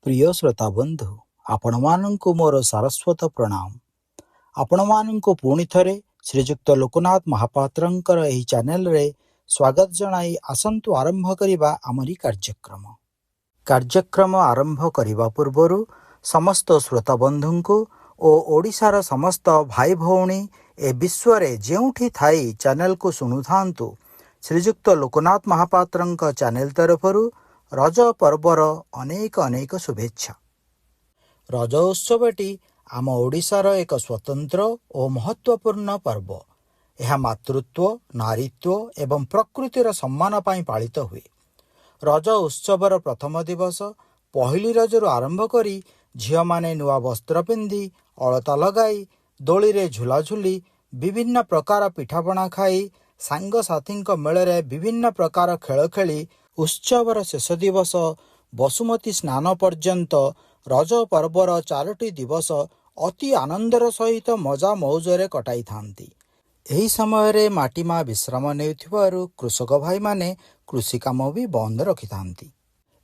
प्रिय श्रोता बंधु आपण मानंकु मोर सारस्वत प्रणाम। आपण मानंकु पुणी थरे श्रीजुक्त लोकनाथ महापात्रंकर एही चैनल रे स्वागत जणाई आसंतु आरंभ करिबा आमरी कार्यक्रम आरंभ करिबा पूर्वरु समस्त श्रोता बंधुंकु ओ ओडिशार समस्त भाई भौणी ए विश्व रे जेउठी थाई चैनल को सुनुथांतु श्रीजुक्त लोकनाथ महापात्रंक चैनल तरफरु रज पर्वर अनेक अनेक शुभेच्छा। रज उत्सवटी आम ओडिशार एक स्वतंत्र और महत्वपूर्ण पर्व। यह मातृत्व नारीत्व एवं प्रकृतिर सम्मान पाई पालित हुए। रज उत्सवर प्रथम दिवस पहली रजु आरंभ करी झियो माने नुआ वस्त्र पिंधि अलता लगाई दोली रे झुलाझुली विभिन्न प्रकार पिठापଣା खाई सांग साथी मेल विभिन्न प्रकार खेल खेली उत्सवर शेष दिवस बसुमती स्नान पर्यंत रज पर्वर 4टी दिवस अति आनंदर सहित मजा मौजरे कटाई थांती। एही समय माटीमा विश्राम नेउथिबारु कृषक भाई माने कृषि काम भी बंद रखि थांती।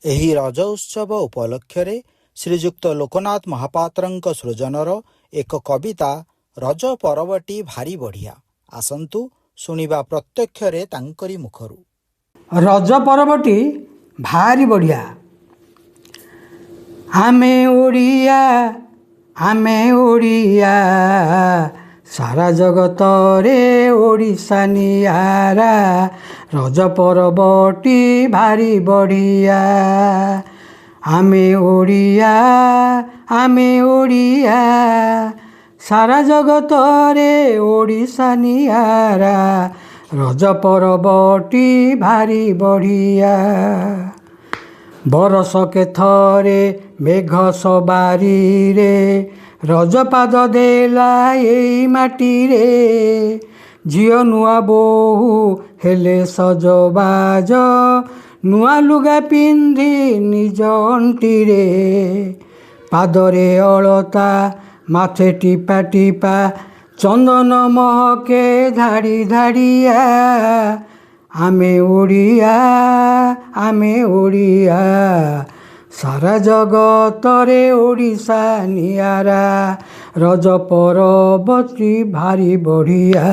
एही रज उत्सव उपलक्ष्य श्रीजुक्त लोकनाथ महापात्रंक सृजनर एक कविता रज पर्वटी भारी बढ़िया। आसंतु सुनिबा प्रत्यक्ष रे तांकरी मुखरू। रज पर्वटी भारी बढ़िया। आमे ओडिया सारा जगत रे ओडिशा नियारा रज पर्वटी भारी बढ़िया। आमे ओडिया सारा जगत रे ओडिशा नियारा रज पर्वटी भारी बढ़िया। बरस के थरे मेघ सवारी रे रजपाद देला एई माटी रे झियो नुआ बोहू हेले सजबाज नुआ लुगा पिंधि निज अंटी रे पादरे अलता माथे टिपा टिपा चंदन महके धाड़ी धाड़िया। आमे ओडिया सारा जगत रे ओडिशा नियारा रज पर्वटी भारी बढ़िया।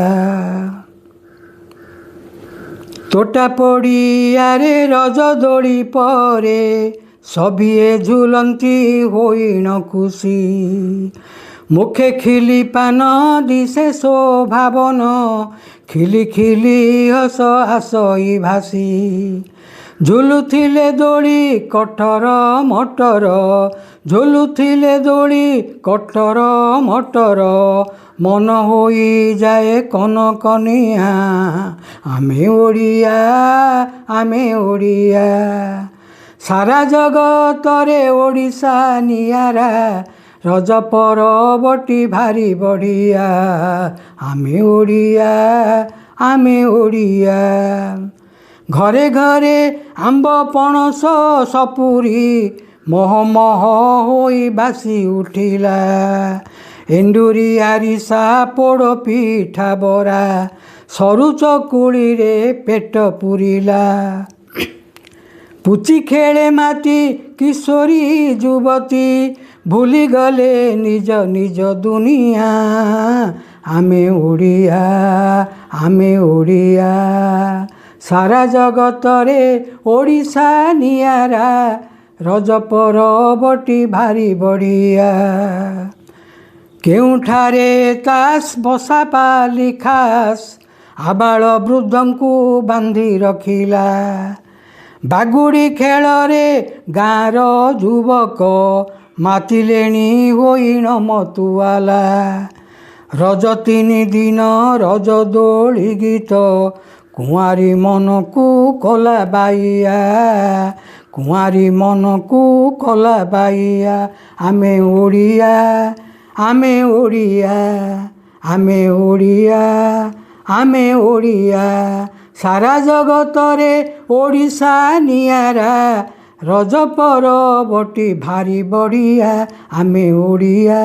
तोटा पड़िया रे रज दोली परे सभिए झुलंती होइण खुशी मुखे खिली पान दिशे शोभावन खिली खिली हस आसई भासी झुलुथिले दोली कठर मटर झुलुथिले दोली कठर मटर मन होई जाए कन कनिया। आमे ओडिया सारा जगत रे ओडिशा नियारा रज पर्वटी भारी बढ़िया। आमे ओडिया घरे घरे आंब पणस सपुरी मोह मोह होई बासी उठिला एंडुरी आरिसा पोड़ पिठा बरा सरू चकुली रे पेट पुरिला पुची खेले माटी किशोरी युवती भूली गले निज निज दुनिया। आमे ओडिया सारा जगत रे ओडिशा नियारा रज पर्वटी भारी बढ़िया। केउठारे तास बसा पाली खास आबाल वृद्धंकु बांधी रखिला बागुड़ी खेल रे गाँर युवक मातिलेणी होइण मतुआला रज 3 दिन रज दोली गीत कुआरी मन को कला बाइया कुआरी मन को कला बाइया। आमे ओडिया सारा जगत रे ओडिशा नियारा रज पर्वटी भारी बढ़िया। आमे ओडिया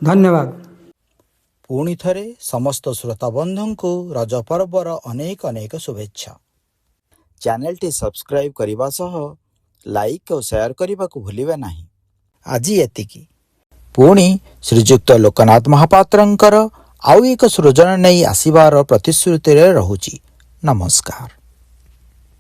धन्यवाद। ପୁଣି ଥରେ ସମସ୍ତ ଶ୍ରୋତା ବନ୍ଧୁଙ୍କୁ ରଜ ପର୍ବର ଅନେକ ଅନେକ ଶୁଭେଚ୍ଛା। ଚ୍ୟାନେଲଟି ସବସ୍କ୍ରାଇବ୍ କରିବା ସହ ଲାଇକ୍ ଓ ସେୟାର କରିବାକୁ ଭୁଲିବେ ନାହିଁ। ଆଜି ଏତିକି। ପୁଣି ଶ୍ରୀଯୁକ୍ତ ଲୋକନାଥ ମହାପାତ୍ରଙ୍କର ଆଉ ଏକ ସୃଜନ ନେଇ ଆସିବାର ପ୍ରତିଶ୍ରୁତିରେ ରହୁଛି। ନମସ୍କାର।